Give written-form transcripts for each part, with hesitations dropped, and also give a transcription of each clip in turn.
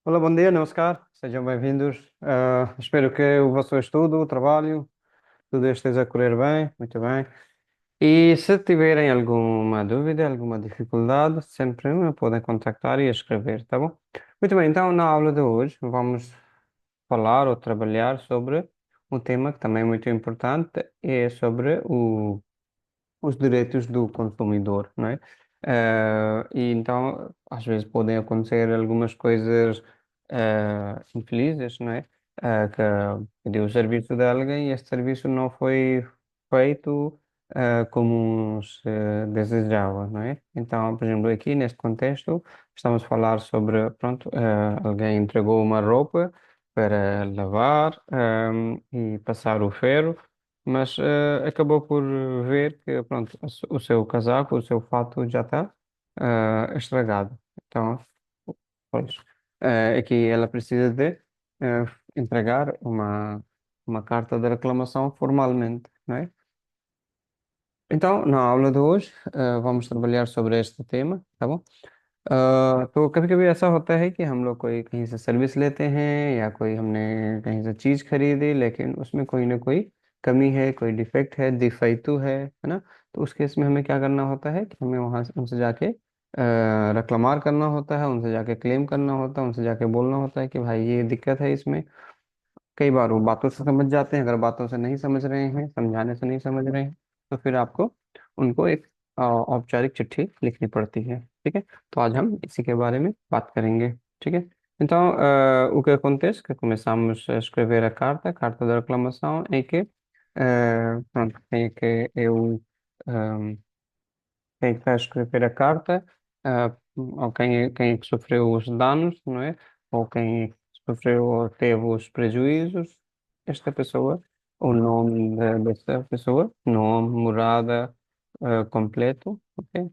Olá, bom dia, namaskar, sejam bem-vindos. Espero que o vosso estudo, o trabalho, tudo esteja a correr bem, muito bem. E se tiverem alguma dúvida, alguma dificuldade, sempre me podem contactar e escrever, tá bom? Muito bem, então na aula de hoje vamos falar ou trabalhar sobre um tema que também é muito importante, é sobre os direitos do consumidor, não é? E então, às vezes podem acontecer algumas coisas infelizes, não é? Que pediu o serviço de alguém e este serviço não foi feito como se desejava, não é? Então, por exemplo, aqui neste contexto, estamos a falar sobre, pronto, alguém entregou uma roupa para lavar, e passar o ferro, mas acabou por ver que pronto, o seu casaco, o seu fato já está estragado. Então, pois, aqui ela precisa de eh, entregar uma carta de reclamação formalmente, não é? Então, na aula de hoje, vamos trabalhar sobre este tema, tá bom? तो कभी कभी ऐसा होता है कि हम लोग कोई कहीं से सर्विस लेते हैं या कोई हमने कहीं से चीज़ खरीदी लेकिन उसमें कोई ना कोई कमी है, कोई डिफेक्ट है, दिफाइतु है ना। तो उस केस में हमें क्या करना होता है कि हमें वहाँ से उनसे जाके रकलमार करना होता है, उनसे जाके क्लेम करना होता है, उनसे जाके बोलना होता है कि भाई ये दिक्कत है इसमें। कई बार वो बातों से समझ जाते हैं, अगर बातों से नहीं समझ रहे हैं, समझाने से नहीं समझ रहे हैं, तो फिर आपको उनको एक औपचारिक चिट्ठी लिखनी पड़ती है। ठीक है, तो आज हम इसी के बारे में बात करेंगे। ठीक é? Então, o que acontece? Que começamos a escrever a carta da reclamação, em que, pronto, quem é que eu, quem está a escrever a carta, ou quem é que sofreu os danos, não é? Ou quem é que sofreu ou teve os prejuízos, esta pessoa, o nome dessa pessoa, nome, morada, completo, ok?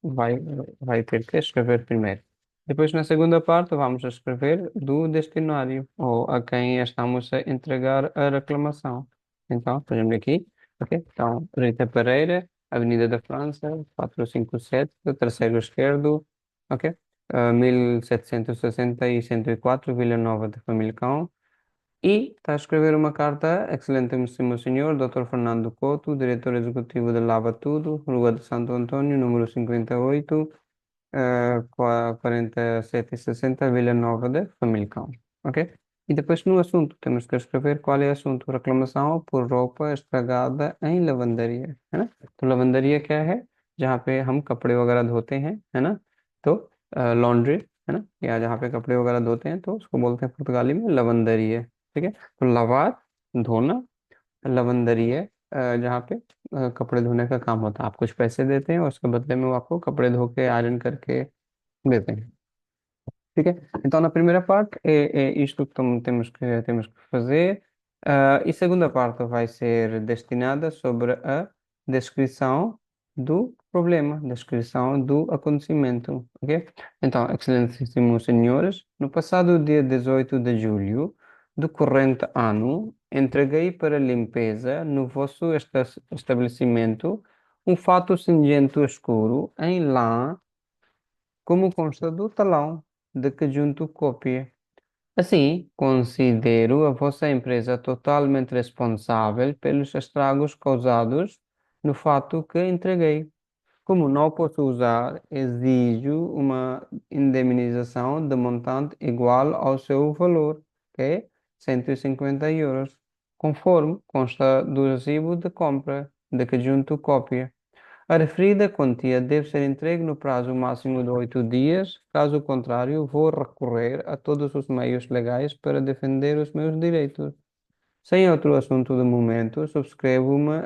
Vai, vai ter que escrever primeiro. Depois, na segunda parte, vamos escrever do destinatário, ou a quem estamos a entregar a reclamação. Então, por exemplo, aqui, ok? Então, Rita Pereira, Avenida da França, 457, terceiro esquerdo, ok? 1760 e 104, Vila Nova de Famalicão. E está a escrever uma carta, Excelentíssimo Senhor, Dr. Fernando Couto, Diretor Executivo de Lava Tudo, Rua de Santo Antônio, número 58, 4760, Vila Nova de Famalicão. Ok? E depois no assunto, temos que escrever qual é o assunto. Reclamação por roupa estragada em lavanderia, है ना। तो lavanderia क्या है? जहाँ पे हम कपड़े वगैरह धोते हैं, है ना। तो लॉन्ड्री, है ना, या जहाँ पे कपड़े वगैरह धोते हैं तो उसको बोलते हैं पुर्तगाली में लवंदरी है। ठीक है, तो लवार धोना, लवंदरी है जहाँ पे कपड़े धोने का काम होता है। आप कुछ पैसे देते हैं और उसके बदले में वो आपको कपड़े धो के आयरन करके देते हैं। ठीक é? Então, na primeira parte é isto que temos que fazer. E segunda parte vai ser destinada sobre a descrição do problema, descrição do acontecimento. Ok? Então, excelentíssimos senhores, no passado dia 18 de julho do corrente ano, entreguei para limpeza no vosso estabelecimento um fato cinzento escuro em lã como consta do talão de que junto cópia. Assim, considero a vossa empresa totalmente responsável pelos estragos causados no fato que entreguei. Como não posso usar, exijo uma indemnização de montante igual ao seu valor, que é 150 euros, conforme consta do recibo de compra de que junto cópia. A referida quantia deve ser entregue no prazo máximo de 8 dias, caso contrário, vou recorrer a todos os meios legais para defender os meus direitos. Sem outro assunto de momento, subscrevo-me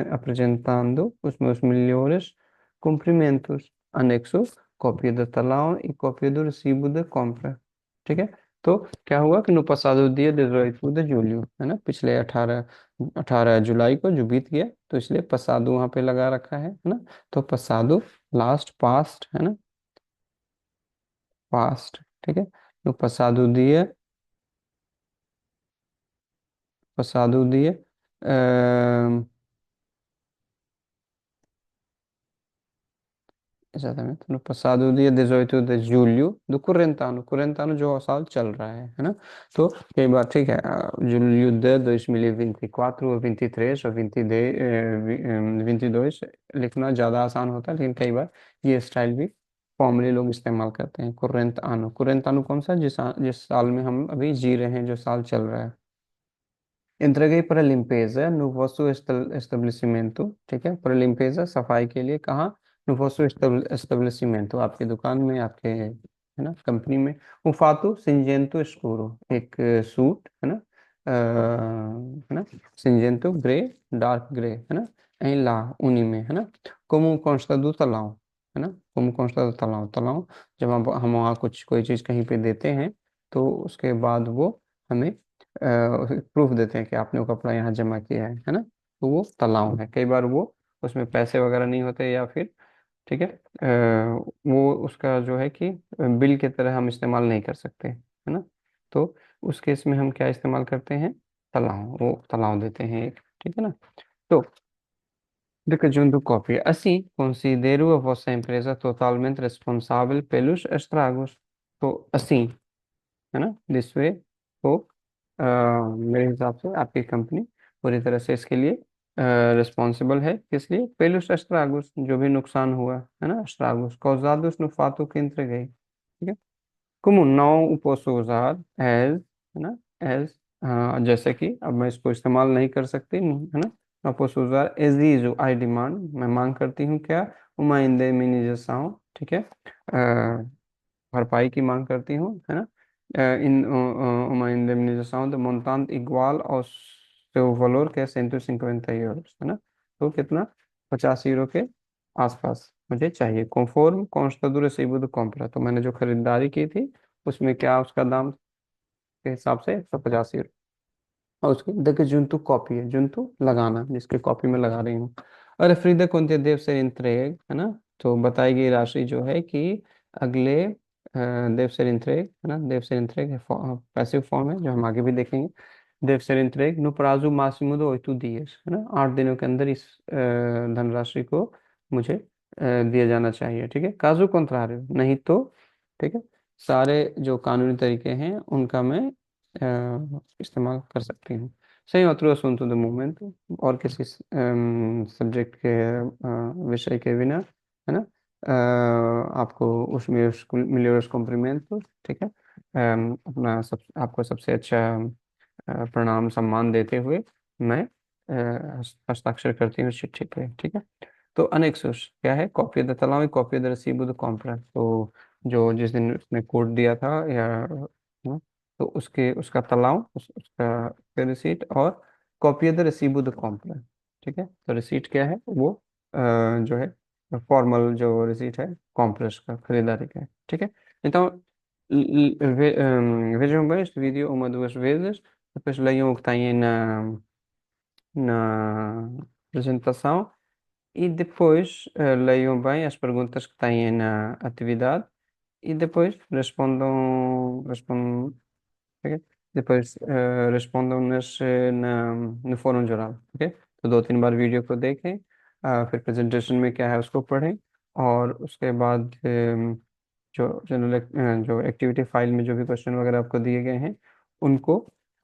apresentando os meus melhores cumprimentos. Anexo, cópia de talão e cópia do recibo de compra. ठीक है? तो क्या हुआ कि no passado dia 18 de julho, है ना, पिछले 18 जुलाई को जो बीत गया, तो इसलिए passado वहां पे लगा रखा है ना। तो passado लास्ट पास्ट है ना, पास्ट। ठीक है, no passado dia, passado dia, exatamente, no passado dia 18 de julho do corrente ano जो साल चल रहा है ना। तो कई बार ठीक है, julho de 2024 ou 23 ou 22 लिखना ज़्यादा आसान होता है, लेकिन कई बार ये स्टाइल भी फॉर्मली लोग इस्तेमाल करते हैं। कुरेंट आनो कौन सा, जिस साल में हम अभी जी रहे हैं, जो साल चल रहा है। Entreguei para limpeza no vosso estabelecimento, ठीक है, para limpeza सफाई के लिए कहाँ, no vosso estabelecimento, आपकी दुकान में, आपके है ना कंपनी में। um fato cinzento escuro, एक सूट है ना, है ना, cinzento ग्रे, डार्क ग्रे है ना, em lá uni में है ना, como consta do talão, है ना, como consta do talão, तलाव जब हम वहाँ कुछ कोई चीज़ कहीं पे देते हैं, तो उसके बाद वो हमें प्रूफ देते हैं कि आपने वो कपड़ा यहाँ जमा किया है ना, तो वो तलाव है। कई बार वो उसमें पैसे वगैरह नहीं होते, या फिर ठीक है, वो उसका जो है कि बिल की तरह हम इस्तेमाल नहीं कर सकते है ना, तो उस केस में हम क्या इस्तेमाल करते हैं, तलाव, वो तलाव देते हैं एक, ठीक है ना। तो dica junto cópia. Assim, considero a vossa empresa totalmente responsável pelos estragos. तो assim, है ना, दिस वे, तो मेरे हिसाब से आपकी कंपनी पूरी तरह से इसके लिए रिस्पॉन्सिबल है, किस लिए, पेलुस एस्ट्रागुस, जो भी नुकसान हुआ है ना, एस्ट्रागुस causados no fato que entreguei, ठीक है। como não o posso usar as, है ना, as, जैसे कि अब मैं इसको इस्तेमाल नहीं कर सकती, है ना, não posso usar exijo, I demand, मैं मांग करती हूँ क्या, uma indemnização, ठीक है, भरपाई की मांग करती हूँ, है ना, uma indemnização de montante igual ao seu valor, que é 150 euros, है ना, तो कितना, 50 यूरो के आसपास मुझे चाहिए। conforme consta do recibo de compra, तो मैंने जो खरीदारी की थी उसमें क्या उसका दाम के हिसाब से 150 यूरो, और उसकी देखिए जुंतु कॉपी है, जुंतु लगाना, जिसके कॉपी में लगा रही हूँ। और फ्रीदा कुंते देव से इंत्रेग, है ना, तो बताई गई राशि जो है कि अगले देव से इंत्रेग, है ना, देव से इंत्रेग पैसिव फॉर्म है, जो हम आगे भी देखेंगे। देव से इंत्रेग नो प्राजु máximo de 8 dias, है ना, 8 दिनों के अंदर इस धनराशि को मुझे दिया जाना चाहिए, ठीक है। काजू कॉन्ट्रारियो, नहीं तो, ठीक है, सारे जो कानूनी तरीके हैं उनका मैं इस्तेमाल कर सकती हूँ। सही otro asunto de momento, और किसी सब्जेक्ट के विषय के बिना, है ना, आपको उसमें मिलियोर्स कॉम्प्लीमेंट, ठीक है, अपना सब आपको सबसे अच्छा प्रणाम सम्मान देते हुए मैं हस्ताक्षर करती हूँ चिट्ठी पे, ठीक है। तो अनेक्सोस क्या है, कॉपी द तलावी, कॉपी द रसीब द कॉम्प्रा, तो जो जिस दिन उसने कोड दिया था, या तो उसके उसका तलाव, उसका रिसीट, और कॉपी द रसीब द कॉम्प्रा, ठीक है। तो रिसीट क्या है, वो जो है फॉर्मल जो रिसीट है कॉम्प्रेस का, खरीदारी का है, ठीक है। Então, vejam bem este vídeo uma, duas vezes, depois leiam o que tem aí na apresentação, e depois leiam bem as perguntas que têm na atividade, e depois respondam, ok? Depois respondam no forum जुड़ाव, okay. तो 2-3 बार वीडियो को देखें, फिर प्रेजेंटेशन में क्या है उसको पढ़ें, और उसके बाद जो जनरल जो एक्टिविटी फाइल में जो भी क्वेश्चन वगैरह आपको दिए गए हैं उनको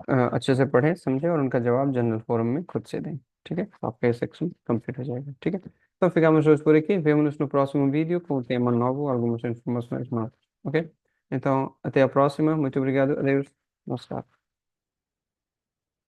अच्छे से पढ़ें, समझें, और उनका जवाब जनरल फोरम में खुद से दें, ठीक है। तो आपका ये सेक्शन कंप्लीट हो जाएगा, ठीक है। Então ficamos hoje por aqui. Vemo-nos no próximo vídeo com um tema novo, algumas informações novas. Ok? Então, até a próxima. Muito obrigado. Adeus. Namaskar.